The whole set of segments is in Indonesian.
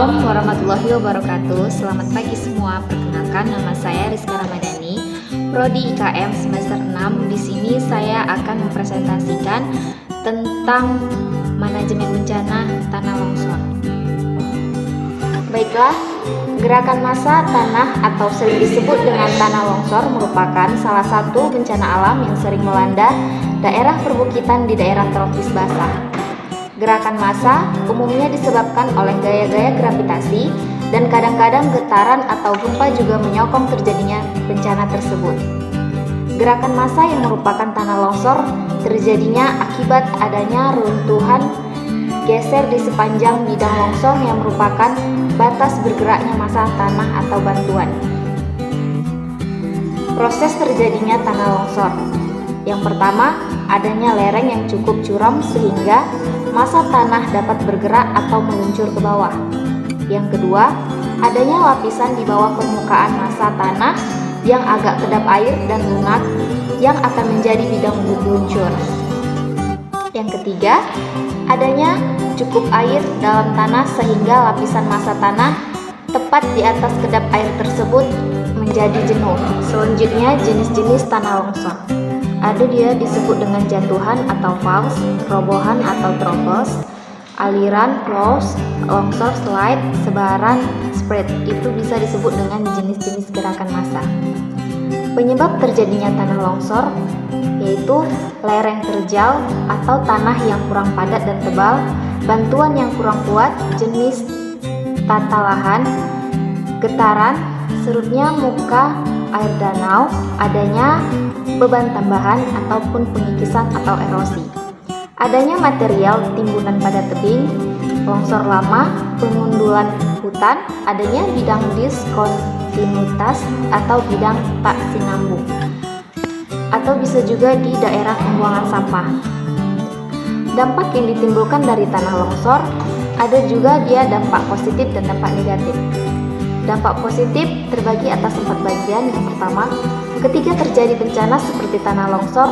Assalamualaikum warahmatullahi wabarakatuh. Selamat pagi semua. Perkenalkan, nama saya Rizka Ramadhani, Prodi IKM semester 6. Di sini saya akan mempresentasikan tentang manajemen bencana tanah longsor. Baiklah, gerakan massa tanah atau sering disebut dengan tanah longsor merupakan salah satu bencana alam yang sering melanda daerah perbukitan di daerah tropis basah. Gerakan massa umumnya disebabkan oleh gaya-gaya gravitasi dan kadang-kadang getaran atau gempa juga menyokong terjadinya bencana tersebut. Gerakan massa yang merupakan tanah longsor terjadinya akibat adanya runtuhan geser di sepanjang bidang longsor yang merupakan batas bergeraknya massa tanah atau bantuan. Proses terjadinya tanah longsor. Yang pertama, adanya lereng yang cukup curam sehingga massa tanah dapat bergerak atau meluncur ke bawah. Yang kedua, adanya lapisan di bawah permukaan massa tanah yang agak kedap air dan lunak yang akan menjadi bidang luncur. Yang ketiga, adanya cukup air dalam tanah sehingga lapisan massa tanah tepat di atas kedap air tersebut menjadi jenuh. Selanjutnya, jenis-jenis tanah longsor. Ada dia disebut dengan jatuhan atau faults, robohan atau tropos, aliran, flows, longsor, slide, sebaran, spread. Itu bisa disebut dengan jenis-jenis gerakan massa. Penyebab terjadinya tanah longsor yaitu lereng terjal atau tanah yang kurang padat dan tebal, bantuan yang kurang kuat, jenis tata lahan, getaran, surutnya muka air danau, adanya beban tambahan ataupun pengikisan atau erosi, adanya material timbunan pada tebing, longsor lama, pengundulan hutan, adanya bidang diskontinuitas atau bidang tak sinambung, atau bisa juga di daerah pembuangan sampah. Dampak yang ditimbulkan dari tanah longsor ada juga dia dampak positif dan dampak negatif. Dampak positif terbagi atas 4 bagian. Yang pertama, ketika terjadi bencana seperti tanah longsor,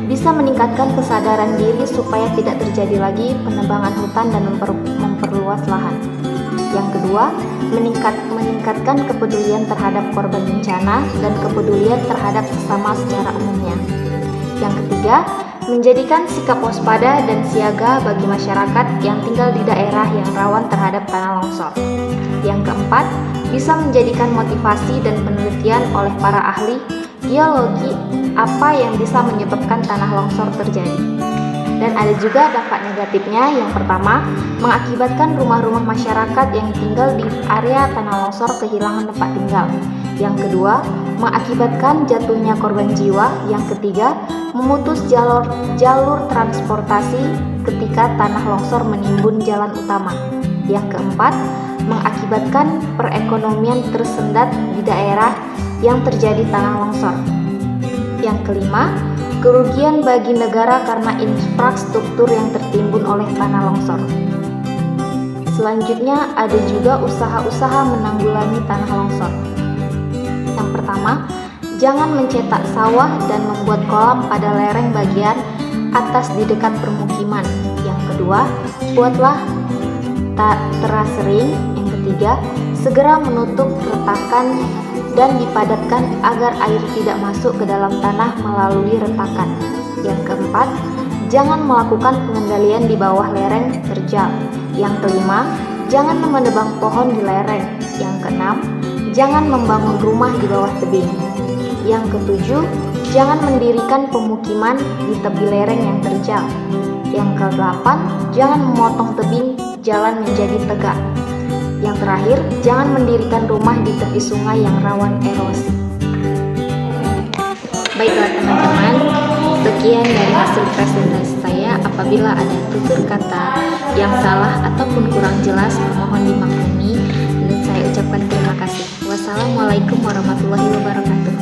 bisa meningkatkan kesadaran diri supaya tidak terjadi lagi penebangan hutan dan memperluas lahan. Yang kedua, meningkatkan kepedulian terhadap korban bencana dan kepedulian terhadap sesama secara umumnya. Yang ketiga, menjadikan sikap waspada dan siaga bagi masyarakat yang tinggal di daerah yang rawan terhadap tanah longsor. Yang keempat, bisa menjadikan motivasi dan penelitian oleh para ahli geologi apa yang bisa menyebabkan tanah longsor terjadi. Dan ada juga dampak negatifnya. Yang pertama, mengakibatkan rumah-rumah masyarakat yang tinggal di area tanah longsor kehilangan tempat tinggal. Yang kedua, mengakibatkan jatuhnya korban jiwa. Yang ketiga, memutus jalur transportasi ketika tanah longsor menimbun jalan utama. Yang keempat, mengakibatkan perekonomian tersendat di daerah yang terjadi tanah longsor. Yang kelima, kerugian bagi negara karena infrastruktur yang tertimbun oleh tanah longsor. Selanjutnya ada juga usaha-usaha menanggulangi tanah longsor. Yang pertama, jangan mencetak sawah dan membuat kolam pada lereng bagian atas di dekat permukiman. Yang kedua, buatlah terasering. Yang ketiga, segera menutup retakan dan dipadatkan agar air tidak masuk ke dalam tanah melalui retakan. Yang keempat, jangan melakukan pengendalian di bawah lereng terjal. Yang kelima, jangan menebang pohon di lereng. Yang keenam, jangan membangun rumah di bawah tebing. Yang ketujuh, jangan mendirikan pemukiman di tepi lereng yang terjal. Yang kedelapan, jangan memotong tebing jalan menjadi tegak. Yang terakhir, jangan mendirikan rumah di tepi sungai yang rawan erosi. Baiklah teman-teman, sekian dari hasil presentasi saya. Apabila ada tutur kata yang salah ataupun kurang jelas, mohon dimaklumi dan saya ucapkan terima kasih. Wassalamualaikum warahmatullahi wabarakatuh.